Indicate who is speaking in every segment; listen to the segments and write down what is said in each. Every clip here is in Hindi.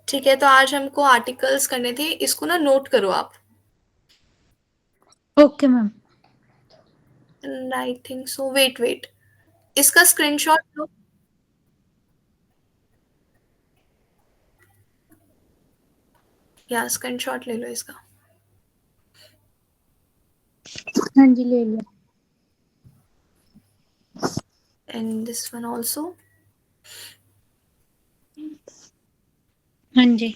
Speaker 1: ठीक है, तो आज हमको आर्टिकल्स करने थे, इसको ना नोट करो आप।
Speaker 2: Okay ma'am.
Speaker 1: I think so, wait wait, इसका स्क्रीनशॉट लो। या स्क्रीनशॉट ले लो इसका।
Speaker 2: हाँ जी, ले लिया।
Speaker 1: And this one also.
Speaker 2: हाँ जी।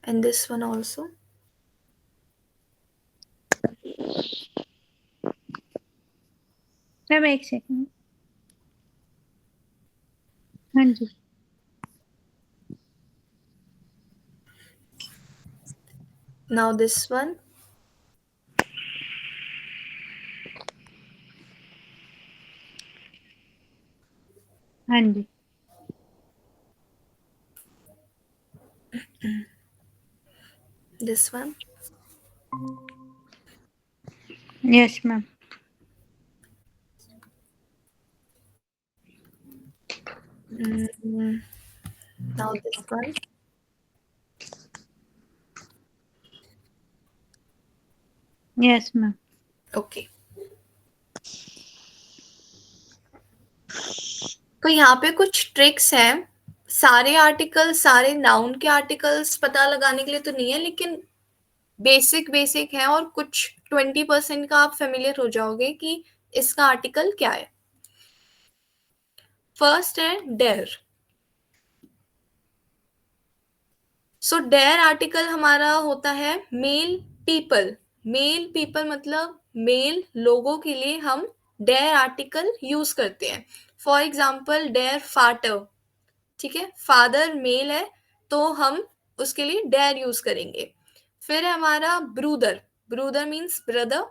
Speaker 1: And this one also.
Speaker 2: Ma'am एक सेकंड। हाँ जी।
Speaker 1: Now this one.
Speaker 2: हाँ जी।
Speaker 1: This one.
Speaker 2: Yes ma'am.
Speaker 1: Now this one.
Speaker 2: Yes ma'am.
Speaker 1: Okay, तो यहाँ पे कुछ ट्रिक्स हैं। सारे आर्टिकल्स, सारे नाउन के आर्टिकल्स पता लगाने के लिए तो नहीं है, लेकिन बेसिक बेसिक है, और कुछ 20% का आप फेमिलियर हो जाओगे कि इसका आर्टिकल क्या है। फर्स्ट है डेयर। सो डेयर आर्टिकल हमारा होता है मेल पीपल। मेल पीपल मतलब मेल लोगों के लिए हम डेयर आर्टिकल यूज करते हैं। फॉर एग्जाम्पल डेयर फादर, ठीक है, फादर मेल है तो हम उसके लिए डेयर यूज करेंगे। फिर है हमारा ब्रूदर। ब्रूदर मीन्स ब्रदर।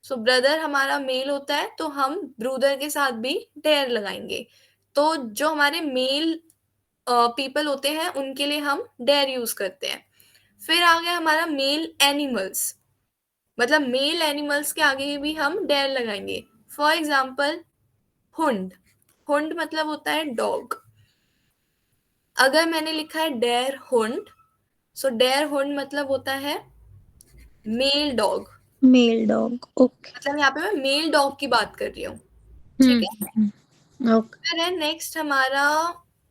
Speaker 1: सो ब्रदर हमारा मेल होता है तो हम ब्रूदर के साथ भी डेयर लगाएंगे। तो जो हमारे मेल पीपल होते हैं उनके लिए हम डेयर यूज करते हैं। फिर आ गया हमारा मेल एनिमल्स, मतलब मेल एनिमल्स के आगे भी हम डेयर लगाएंगे। For example Hund. हुंड मतलब होता है डॉग। अगर मैंने लिखा है डेयर हुंड, सो डेयर हुंड मतलब होता है mail dog.
Speaker 2: Mail dog. Okay.
Speaker 1: मतलब यहाँ पे मैं मेल डॉग की बात कर रही हूँ। ठीक है।
Speaker 2: ओके।
Speaker 1: फिर है नेक्स्ट हमारा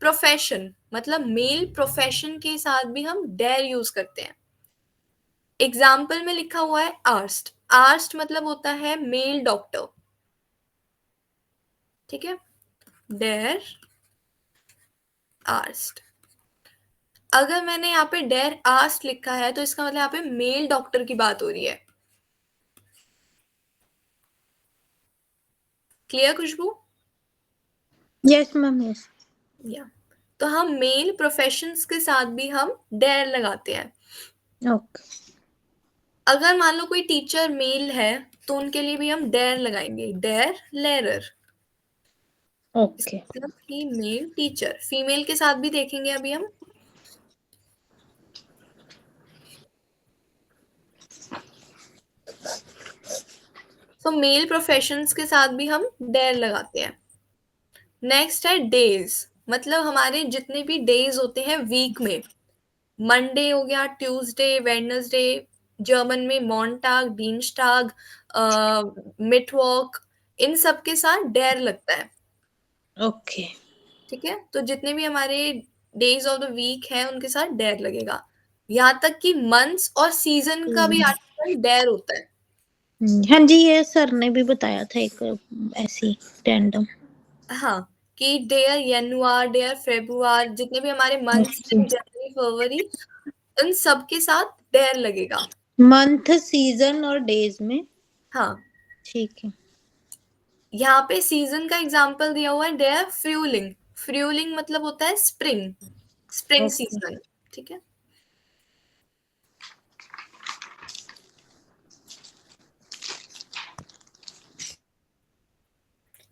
Speaker 1: प्रोफेशन, मतलब मेल प्रोफेशन के साथ भी हम डेयर यूज करते हैं। एग्जाम्पल में लिखा हुआ है आर्स्ट। आर्स्ट मतलब होता है मेल डॉक्टर। ठीक है, डेयर आर्स्ट। अगर मैंने यहाँ पे डेयर आर्स्ट लिखा है तो इसका मतलब यहाँ पे मेल डॉक्टर की बात हो रही है। Clear Khushboo?
Speaker 2: Yes ma'am. Yes.
Speaker 1: या तो हम मेल प्रोफेशंस के साथ भी हम डेयर लगाते हैं।
Speaker 2: ओके।
Speaker 1: अगर मान लो कोई टीचर मेल है तो उनके लिए भी हम डेयर लगाएंगे, डेयर लेरर।
Speaker 2: ओके।
Speaker 1: मतलब कि मेल टीचर। फीमेल के साथ भी देखेंगे अभी हम। तो मेल प्रोफेशंस के साथ भी हम डेयर लगाते हैं। नेक्स्ट है डेज, मतलब हमारे जितने भी डेज होते हैं वीक में। मंडे हो गया, ट्यूसडे, वेडनेसडे, जर्मन में मॉन्टाग, डीनस्टाग, मिटवॉक, इन सब के साथ डेयर लगता है।
Speaker 2: ओके।
Speaker 1: ठीक है, तो जितने भी हमारे डेज ऑफ द वीक है उनके साथ डेयर लगेगा। यहाँ तक कि मंथ्स और सीजन का भी आर्टिकल डेयर होता है।
Speaker 2: हाँ जी, ये सर ने भी बताया था एक ऐसी रैंडम।
Speaker 1: हाँ, कि डेयर जनवरी, डेयर फेब्रुआरी, जितने भी हमारे मंथ्स
Speaker 2: ओके।
Speaker 1: हैं, जनवरी फरवरी, उन सब के साथ डेयर लगेगा।
Speaker 2: मंथ, सीजन और डेज में।
Speaker 1: हाँ,
Speaker 2: ठीक है।
Speaker 1: यहाँ पे सीजन का एग्जांपल दिया हुआ है डेयर फ्यूलिंग। फ्यूलिंग मतलब होता है स्प्रिंग, स्प्रिंग
Speaker 2: ओके।
Speaker 1: सीजन। ठीक है,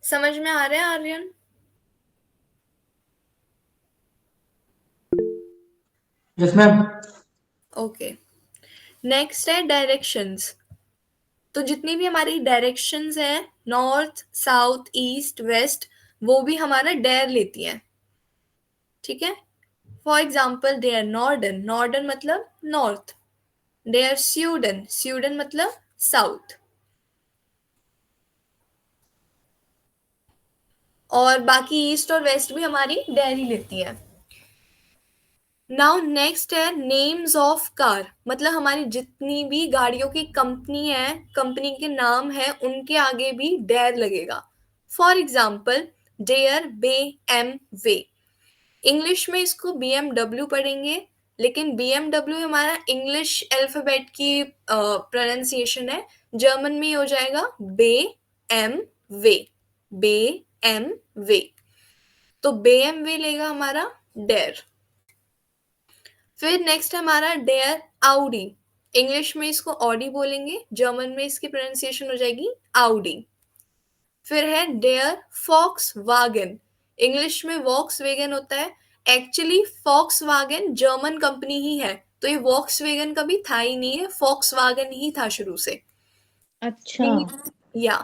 Speaker 1: समझ में आ रहा है Aryan?
Speaker 3: Yes ma'am.
Speaker 1: Okay, next है डायरेक्शंस। तो जितनी भी हमारी डायरेक्शंस हैं, नॉर्थ साउथ ईस्ट वेस्ट, वो भी हमारा डेयर लेती हैं। ठीक है, फॉर एग्जाम्पल दे आर नॉर्डन, नॉर्डन मतलब नॉर्थ। दे आर स्यूडन, स्यूडन मतलब साउथ। और बाकी ईस्ट और वेस्ट भी हमारी डेयर ही लेती है। नाउ नेक्स्ट है नेम्स ऑफ कार, मतलब हमारी जितनी भी गाड़ियों की कंपनी है, कंपनी के नाम है, उनके आगे भी डेयर लगेगा। फॉर एग्जाम्पल डेयर बे एम वे, इंग्लिश में इसको BMW पढ़ेंगे, लेकिन BMW हमारा इंग्लिश अल्फाबेट की प्रोनाउंसिएशन है। जर्मन में हो जाएगा बे एम वे, बे एम वे। तो BMW लेगा हमारा डेयर। फिर नेक्स्ट हमारा डेयर आउडी, इंग्लिश में इसको ऑडी बोलेंगे, जर्मन में इसकी प्रोनाउंसिएशन हो जाएगी आउडी। फिर है डेयर फॉक्स वागन, इंग्लिश में वॉक्स वेगन होता है, actually Volkswagen German company ही है, तो ये वॉक्स वेगन कभी था ही नहीं है, फॉक्स वागन ही था शुरू से।
Speaker 2: अच्छा।
Speaker 1: या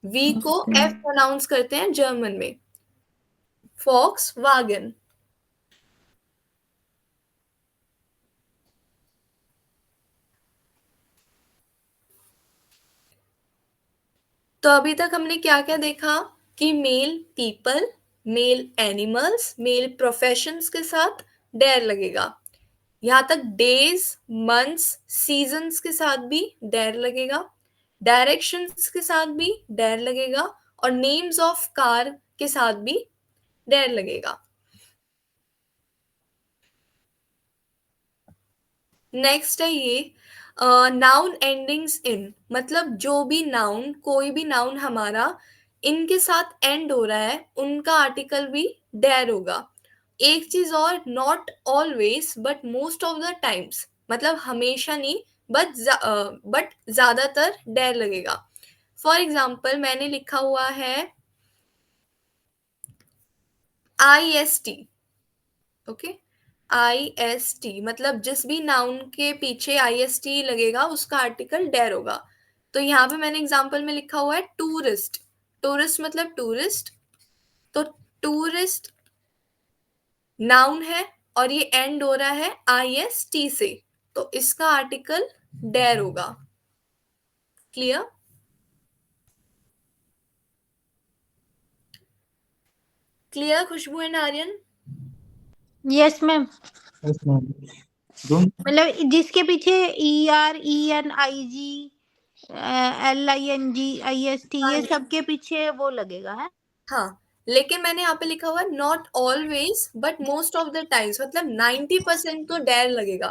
Speaker 1: वी को एफ प्रोनाउंस करते हैं जर्मन में, फॉक्स वागन। तो अभी तक हमने क्या क्या देखा कि male people, male animals, male professions के साथ डेयर लगेगा। यहाँ तक डेज, मंथ्स, सीजन्स के साथ भी डेयर लगेगा, डायरेक्शंस के साथ भी डेयर लगेगा, और नेम्स ऑफ कार के साथ भी डेयर लगेगा। नेक्स्ट है ये नाउन एंडिंग्स इन, मतलब जो भी नाउन, कोई भी नाउन हमारा इनके साथ एंड हो रहा है, उनका आर्टिकल भी डेयर होगा। एक चीज और, not always but most of the times, मतलब हमेशा नहीं, बट ज्यादातर डेयर लगेगा। फॉर एग्जाम्पल मैंने लिखा हुआ है IST, ओके, IST मतलब जिस भी नाउन के पीछे IST लगेगा उसका आर्टिकल डेयर होगा। तो यहाँ पे मैंने एग्जांपल में लिखा हुआ है टूरिस्ट, टूरिस्ट मतलब टूरिस्ट, तो टूरिस्ट नाउन है और ये एंड हो रहा है IST से, तो इसका आर्टिकल डेयर होगा। Clear? Clear Khushboo and Aryan?
Speaker 2: Yes ma'am.
Speaker 3: Yes, ma'am. Don't.
Speaker 2: मतलब जिसके पीछे ERENIG LINGIST ये सब के पीछे वो लगेगा है।
Speaker 1: हाँ, लेकिन मैंने यहाँ पे लिखा हुआ है not always but most of the times, मतलब 90% तो डेयर लगेगा।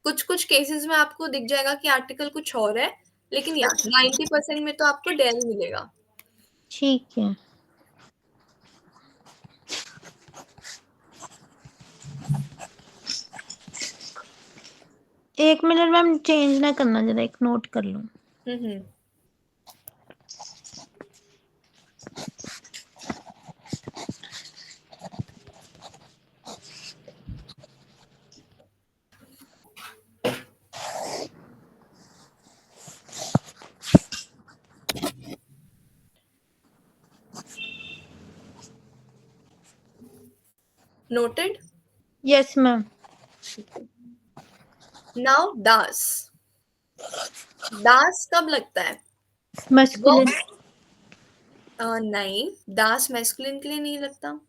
Speaker 1: कुछ कुछ केसेस में आपको दिख जाएगा कि आर्टिकल कुछ और है, लेकिन या 90% में तो आपको डेयर ही मिलेगा।
Speaker 2: ठीक है। एक मिनट मैम, चेंज ना करना, जरा एक नोट कर लूं।
Speaker 1: हम्म। नोटेड।
Speaker 2: Yes ma'am.
Speaker 1: नाउ दास, दास कब लगता है? वो
Speaker 2: मस्कुलिन।
Speaker 1: नहीं, दास मैस्कुलिन के लिए नहीं लगता।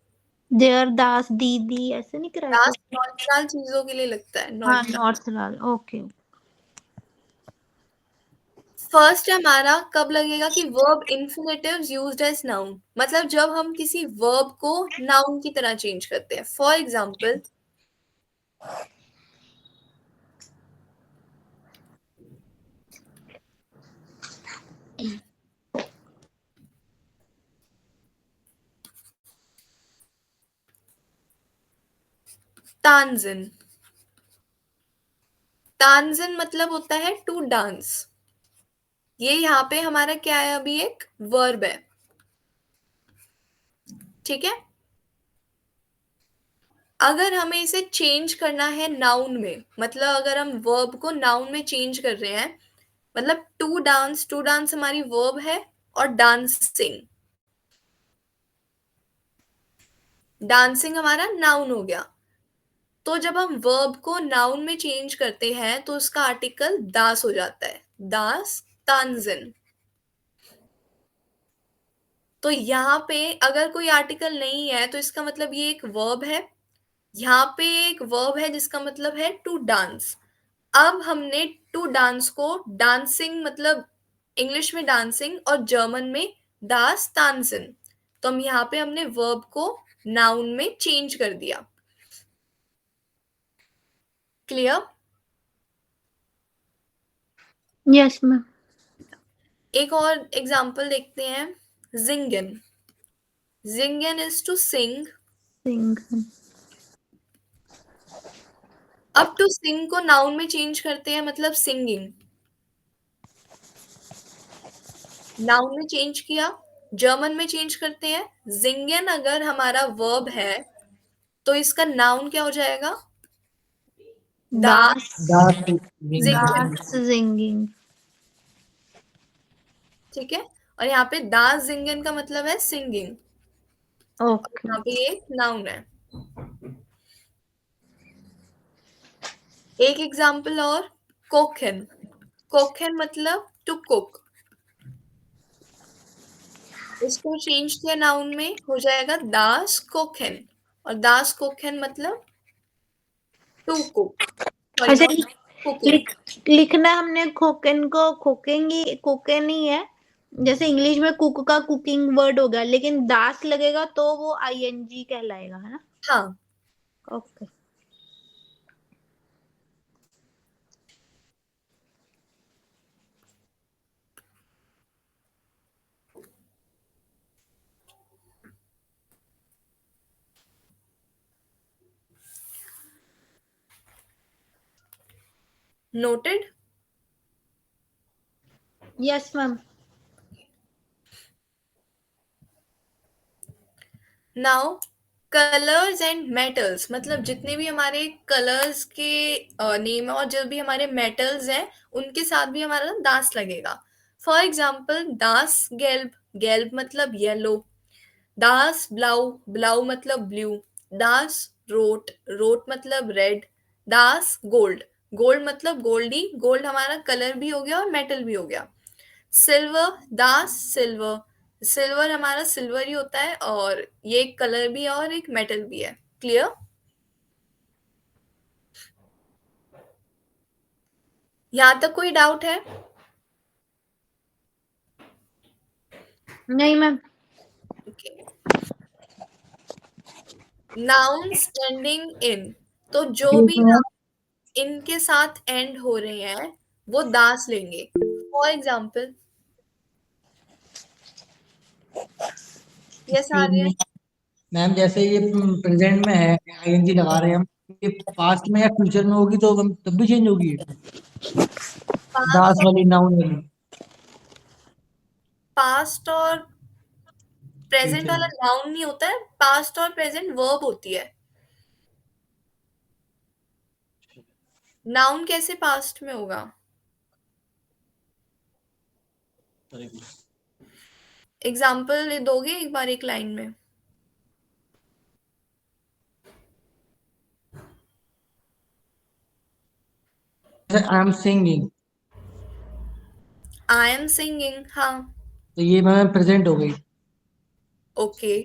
Speaker 2: देयर दास दीदी ऐसे नहीं कराया
Speaker 1: दास
Speaker 2: था।
Speaker 1: नॉर्थ चीजों के लिए लगता है,
Speaker 2: हाँ
Speaker 1: नॉर्थ।
Speaker 2: नॉर्थ लाल, ओके।
Speaker 1: फर्स्ट हमारा कब लगेगा कि verb infinitives used as noun, मतलब जब हम किसी वर्ब को नाउन की तरह चेंज करते हैं। फॉर एग्जाम्पल तानजिन, तानजिन मतलब होता है टू डांस। ये यहाँ पे हमारा क्या है, अभी एक वर्ब है, ठीक है। अगर हमें इसे चेंज करना है नाउन में, मतलब अगर हम वर्ब को नाउन में चेंज कर रहे हैं, मतलब टू डांस, टू डांस हमारी वर्ब है, और डांसिंग, डांसिंग हमारा नाउन हो गया। तो जब हम वर्ब को नाउन में चेंज करते हैं तो उसका आर्टिकल दास हो जाता है, दास, तानजिन। तो यहाँ पे अगर कोई आर्टिकल नहीं है तो इसका मतलब ये एक वर्ब है। यहाँ पे एक वर्ब है जिसका मतलब है टू डांस। अब हमने टू डांस को डांसिंग मतलब इंग्लिश में डांसिंग और जर्मन में दास तानजिन, तो हम यहाँ पे हमने वर्ब को नाउन में चेंज कर दिया। क्लियर?
Speaker 2: Yes ma'am.
Speaker 1: एक और एग्जांपल देखते हैं, जिंगन। जिंगन इज टू सिंग।
Speaker 2: सिंग।
Speaker 1: अब टू सिंग को नाउन में चेंज करते हैं मतलब सिंगिंग। नाउन में चेंज किया, जर्मन में चेंज करते हैं। जिंगन अगर हमारा वर्ब है तो इसका नाउन क्या हो जाएगा? दास
Speaker 2: दास।
Speaker 3: दास सिंगिंग।
Speaker 1: जिंगन।
Speaker 2: दास सिंगिंग।
Speaker 1: ठीक है, और यहाँ पे दास जिंगन का मतलब है सिंगिंग, और
Speaker 2: ओके।
Speaker 1: यहाँ पे ये नाउन है। एक एग्जांपल और, कोखेन। कोखेन मतलब टू कुक। इसको चेंज किया नाउन में, हो जाएगा दास कोखेन, और दास कोखेन मतलब टू कुक, सॉरी
Speaker 2: अच्छा,
Speaker 1: नॉट कुकिंग।
Speaker 2: लिखना हमने खोकेन को खोकेंगी, कोकेन ही है। जैसे इंग्लिश में कुक का कुकिंग वर्ड हो गया, लेकिन दास लगेगा तो वो आईएनजी कहलाएगा, है ना?
Speaker 1: हाँ।
Speaker 2: Okay.
Speaker 1: Noted.
Speaker 2: Yes ma'am.
Speaker 1: Now colours and metals, मतलब जितने भी हमारे कलर्स के नेम है और जो भी हमारे मेटल्स हैं उनके साथ भी हमारा दास लगेगा। फॉर एग्जाम्पल दास गेल्ब। गेल्ब मतलब येलो। दास ब्लाउ। ब्लाउ मतलब ब्लू। दास रोट। रोट मतलब रेड। दास गोल्ड। गोल्ड मतलब गोल्डी। गोल्ड हमारा कलर भी हो गया और मेटल भी हो गया। सिल्वर। दास सिल्वर। सिल्वर हमारा सिल्वर ही होता है और ये एक कलर भी है और एक मेटल भी है। क्लियर? यहां तक कोई डाउट है?
Speaker 2: नहीं ma'am.
Speaker 1: Okay. Nouns ending in, तो जो भी नाउन इनके साथ एंड हो रहे हैं वो दास लेंगे। For example, yes
Speaker 3: excuse
Speaker 1: Aryan.
Speaker 3: Me ma'am, जैसे ये प्रेजेंट में है, आईएनजी लगा रहे हैं हम, ये पास्ट में या फ्यूचर में होगी तो हम तब भी चेंज होगी ये? दास
Speaker 1: पास्ट और
Speaker 3: वाली, नाउन वाली।
Speaker 1: पास्ट और प्रेजेंट
Speaker 3: फ्यूचर
Speaker 1: वाला
Speaker 3: में।
Speaker 1: नाउन नहीं होता है, पास्ट और प्रेजेंट वर्ब होती है। नाउन कैसे पास्ट में होगा? एग्जाम्पल दोगे एक बार एक लाइन में?
Speaker 3: जैसे आई am singing,
Speaker 1: I am singing, हाँ।
Speaker 3: तो ये मैम प्रेजेंट हो गई।
Speaker 1: ओके।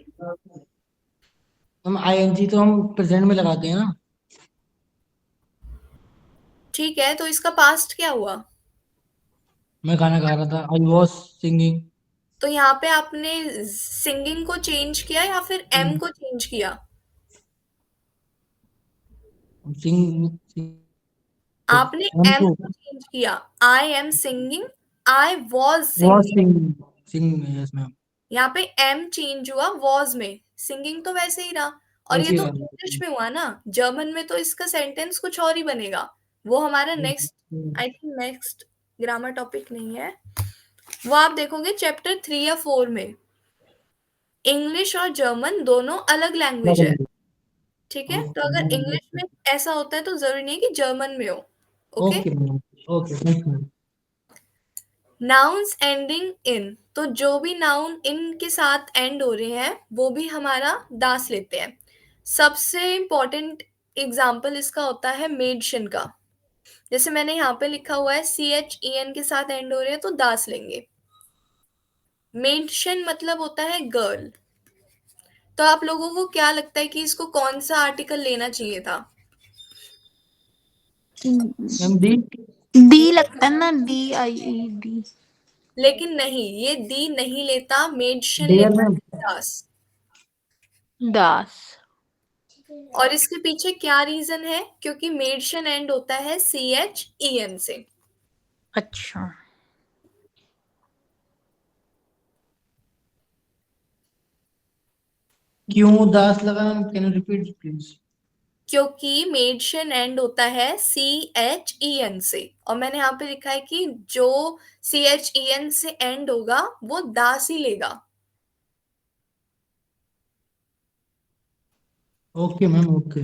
Speaker 3: हम आईएनजी तो हम प्रेजेंट में लगाते हैं ना।
Speaker 1: ठीक है, तो इसका पास्ट क्या हुआ?
Speaker 3: मैं गाना गा रहा था, आई वॉज सिंगिंग।
Speaker 1: तो यहाँ पे आपने सिंगिंग को चेंज किया या फिर एम को चेंज किया?
Speaker 3: सिंग
Speaker 1: आपने एम
Speaker 3: हमको
Speaker 1: को चेंज किया। I am singing, I was
Speaker 3: was
Speaker 1: singing.
Speaker 3: Singing. Sing, yes ma'am.
Speaker 1: यहाँ पे एम चेंज हुआ वॉज में, सिंगिंग तो वैसे ही रहा। और ये
Speaker 3: ऐसी
Speaker 1: तो
Speaker 3: बात
Speaker 1: इंग्लिश में हुआ ना, जर्मन में तो इसका सेंटेंस कुछ और ही बनेगा। वो हमारा नेक्स्ट,
Speaker 3: है।
Speaker 1: I think next grammar topic नहीं है, वो आप देखोगे चैप्टर 3 या 4 में। इंग्लिश और जर्मन दोनों अलग लैंग्वेज है। ठीक है, तो अगर इंग्लिश में ऐसा होता है तो जरूरी नहीं है कि जर्मन में हो। Okay.
Speaker 3: Okay ma'am. Okay, thank you.
Speaker 1: Nouns ending in, तो जो भी नाउन इन के साथ एंड हो रहे हैं वो भी हमारा दास लेते हैं। सबसे इम्पोर्टेंट एग्जाम्पल इसका होता है मेडिसिन का। जैसे मैंने यहाँ पे लिखा हुआ है CHEN के साथ एंड हो रहे हैं तो दास लेंगे। मेडिसिन मतलब होता है गर्ल। तो आप लोगों को क्या लगता है कि इसको कौन सा आर्टिकल लेना चाहिए था?
Speaker 3: Ma'am D.
Speaker 2: डी लगता है ना, DIED।
Speaker 1: लेकिन नहीं, ये दी नहीं लेता, मेडिसिन
Speaker 3: डेयर
Speaker 1: लेता
Speaker 3: मैम।
Speaker 1: है दास।
Speaker 2: दास।
Speaker 1: और इसके पीछे क्या रीजन है? क्योंकि मेडिसिन एंड होता है CHEN से।
Speaker 2: अच्छा।
Speaker 3: क्यों दास लगा ma'am, can you repeat please?
Speaker 1: क्योंकि मेडिसिन एंड होता है CHEN से, और मैंने यहाँ पे लिखा है कि जो CHEN से एंड होगा वो दास ही लेगा।
Speaker 3: Okay ma'am, okay.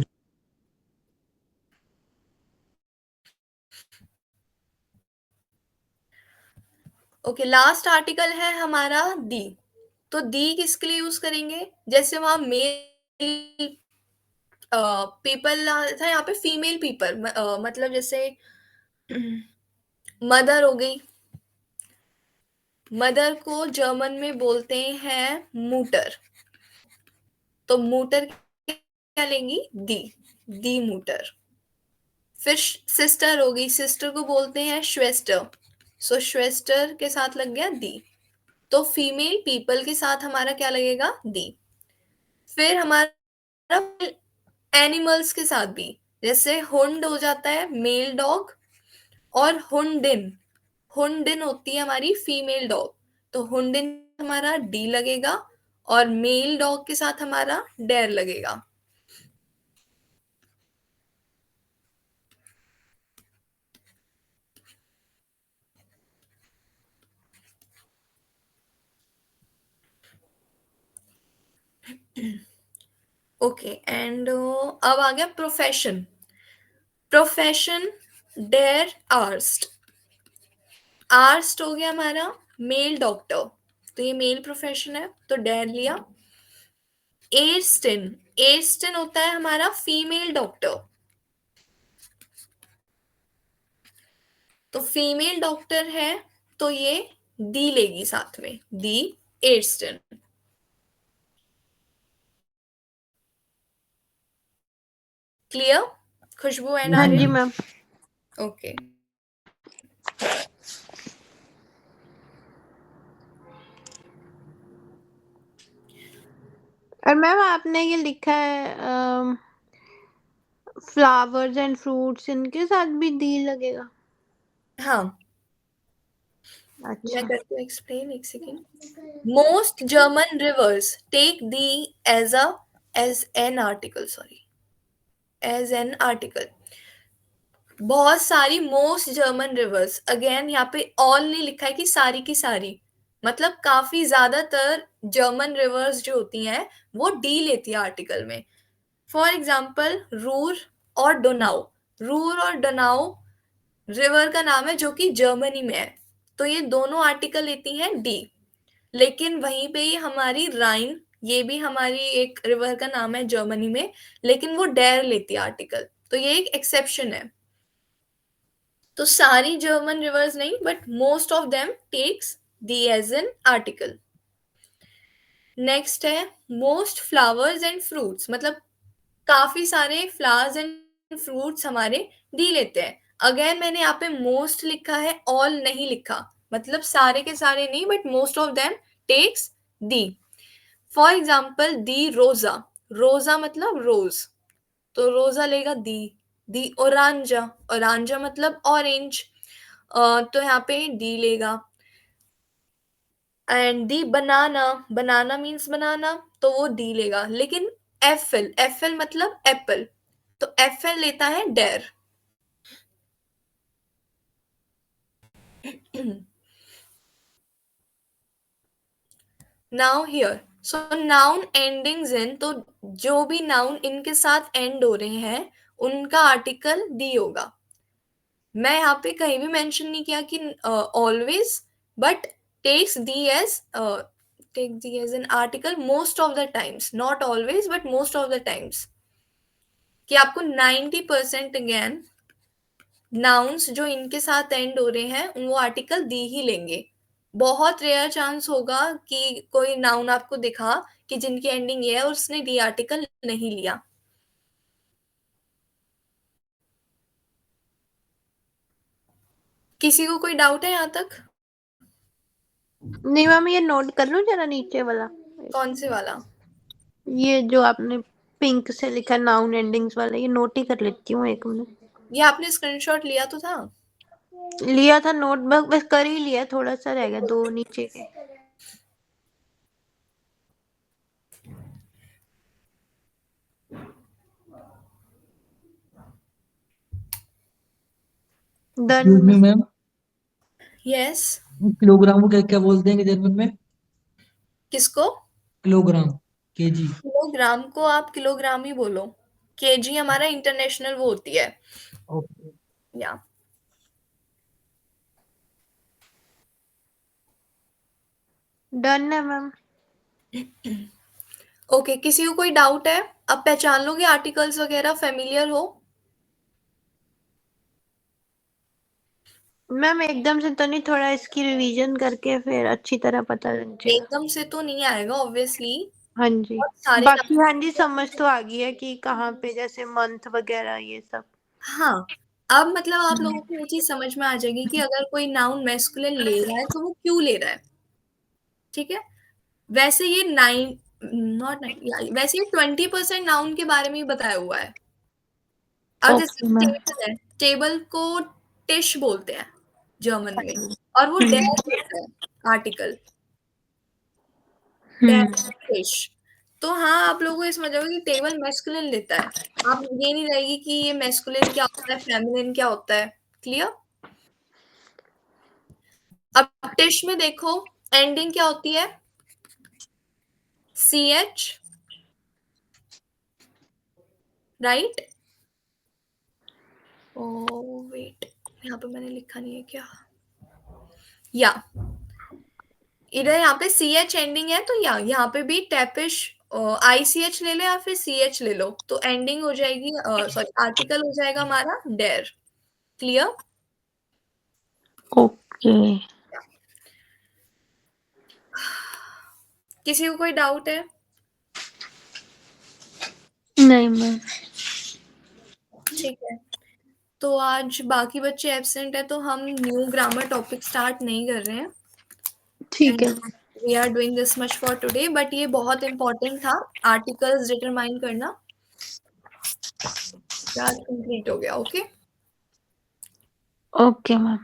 Speaker 1: Okay, last article है हमारा दी। तो दी किसके लिए यूज करेंगे? जैसे वहां मेल पीपल था, यहाँ पे फीमेल पीपल, मतलब जैसे मदर हो गई। मदर को जर्मन में बोलते हैं मूटर। तो मूटर क्या लेंगी? दी मूटर। फिर सिस्टर हो गई, सिस्टर को बोलते हैं श्वेस्टर। सो श्वेस्टर के साथ लग गया दी। तो फीमेल पीपल के साथ हमारा क्या लगेगा? दी। फिर हमारा एनिमल्स के साथ भी, जैसे हुंड हो जाता है मेल डॉग, और हुंडिन। हुंडिन होती है हमारी फीमेल डॉग। तो हुंडिन हमारा डी लगेगा, और मेल डॉग के साथ हमारा डेर लगेगा। ओके, एंड अब आ गया प्रोफेशन। प्रोफेशन, डेर आर्स्ट। आर्स्ट हो गया हमारा मेल डॉक्टर, तो ये मेल प्रोफेशन है तो डेर लिया। एस्टिन, एस्टिन होता है हमारा फीमेल डॉक्टर। तो फीमेल डॉक्टर है तो ये दी लेगी साथ में, दी एस्टिन। क्लियर? खुशबू एंड
Speaker 2: हाँ
Speaker 3: यस
Speaker 2: जी
Speaker 1: आर्यन?
Speaker 3: मैम।
Speaker 2: मैम।
Speaker 1: ओके।
Speaker 2: और मैम आपने ये लिखा है फ्लावर्स एंड फ्रूट्स, इनके साथ भी दी लगेगा?
Speaker 1: हाँ, मैं
Speaker 2: अच्छा।
Speaker 1: करती हूँ एक्सप्लेन, एक second. Most German rivers take दी as a as an article, sorry, as an article. बहुत सारी मोस्ट जर्मन रिवर्स, अगेन यहाँ पे ऑल नहीं लिखा है कि सारी की सारी, मतलब काफी ज्यादातर जर्मन रिवर्स जो होती हैं वो डी लेती है आर्टिकल में। फॉर एग्जाम्पल रूर और डोनाउ। रूर और डोनाउ रिवर का नाम है जो कि जर्मनी में है, तो ये दोनों आर्टिकल लेती हैं डी। लेकिन वहीं पे ही हमारी राइन, ये भी हमारी एक रिवर का नाम है जर्मनी में, लेकिन वो डेर लेती है आर्टिकल, तो ये एक एक्सेप्शन है। तो सारी जर्मन रिवर्स नहीं, but most of them takes दी एज एन आर्टिकल। नेक्स्ट है मोस्ट फ्लावर्स एंड फ्रूट्स, मतलब काफी सारे फ्लावर्स एंड फ्रूट्स हमारे डी लेते हैं। अगेन मैंने यहाँ पे मोस्ट लिखा है, ऑल नहीं लिखा, मतलब सारे के सारे नहीं, but most of them takes the. For example the रोजा। रोजा मतलब रोज, तो रोजा लेगा दी। दी ओरांजा, ओरांजा मतलब ऑरेंज, तो यहाँ पे डी लेगा। And the banana, banana means बनाना, तो वो डी लेगा। लेकिन एफिल, एफिल मतलब एप्पल, तो एफिल लेता है डेर। Now here, so noun endings in, तो जो भी नाउन इनके साथ एंड हो रहे हैं उनका आर्टिकल दी होगा। मैं यहाँ पे कहीं भी मेंशन नहीं किया कि ऑलवेज, बट टेक्स दी एज, टेक दी as an article most of the times, not always but most of the times. कि आपको 90% अगेन नाउन्स जो इनके साथ एंड हो रहे हैं वो आर्टिकल दी ही लेंगे। बहुत रेयर चांस होगा कि कोई नाउन आपको दिखा कि जिनकी एंडिंग ये है और उसने डी आर्टिकल नहीं लिया। किसी को कोई डाउट है यहाँ तक?
Speaker 2: नहीं मैम, ये नोट कर लूं जरा नीचे वाला,
Speaker 1: कौन से वाला?
Speaker 2: ये जो आपने पिंक से लिखा नाउन एंडिंग्स वाला, ये नोट ही कर लेती हूँ 1 मिनट।
Speaker 1: ये आपने स्क्रीनशॉट लिया तो था?
Speaker 2: लिया था नोट, बस कर ही लिया, थोड़ा सा रह गया 2 नीचे के। Done.
Speaker 3: Excuse me ma'am,
Speaker 1: yes.
Speaker 3: Kilogram को क्या क्या बोलते हैं जर्मन में?
Speaker 1: किसको?
Speaker 3: Kilogram, KG.
Speaker 1: किलोग्राम को आप किलोग्राम ही बोलो। केजी हमारा इंटरनेशनल वो होती है।
Speaker 3: ओके।
Speaker 1: या
Speaker 2: डन है मैम।
Speaker 1: ओके, किसी को कोई डाउट है? अब पहचान लोगे आर्टिकल्स वगैरह, फेमिलियर हो?
Speaker 2: मैम एकदम से तो नहीं, थोड़ा इसकी रिवीजन करके फिर अच्छी तरह पता लग जाएगा।
Speaker 1: एकदम से तो नहीं आएगा ऑब्वियसली।
Speaker 2: हाँ जी।
Speaker 1: बहुत सारे
Speaker 2: बाकी हाँ जी, समझ तो आ गई है कि कहाँ पे जैसे मंथ वगैरह ये सब।
Speaker 1: हाँ, अब मतलब आप लोगों को ये चीज समझ में आ जाएगी कि अगर कोई नाउन मैस्कुलिन ले रहा है तो वो क्यों ले रहा है। ठीक है। वैसे ये नाइन नॉट नाइन वैसे ये 20% नाउन के बारे में ही बताया हुआ है। अब जैसे
Speaker 2: ओके मैम।
Speaker 1: टेबल है, टेबल को टिश बोलते हैं जर्मन में, और वो डेयर होता है आर्टिकल, डेयर
Speaker 2: हम्म।
Speaker 1: टिश। तो हाँ, आप लोगों को ये समझ आओगे कि टेबल मैस्कुलिन लेता है। आप ये नहीं रहेगी कि ये मैस्कुलिन क्या होता है, फेमिनिन क्या होता है। क्लियर? अब टिश में देखो, एंडिंग क्या होती है? C H, right? Oh wait, यहाँ पे मैंने लिखा नहीं है क्या? या इधर यहाँ पे सी एच एंडिंग है, तो या यहाँ पे भी टैपिश आई सी एच ले लो या फिर सी एच ले लो, तो एंडिंग हो जाएगी, सॉरी आर्टिकल हो जाएगा हमारा डेर। क्लियर?
Speaker 2: ओके।
Speaker 1: किसी को कोई डाउट है?
Speaker 2: नहीं मैम।
Speaker 1: ठीक है, तो आज बाकी बच्चे एब्सेंट है तो हम न्यू ग्रामर टॉपिक स्टार्ट नहीं कर रहे हैं।
Speaker 2: ठीक
Speaker 1: एंड
Speaker 2: है।
Speaker 1: We are doing this much for today, but ये बहुत इंपॉर्टेंट था, आर्टिकल्स डिटरमाइन करना। आज कंप्लीट हो गया। ओके।
Speaker 2: Okay ma'am.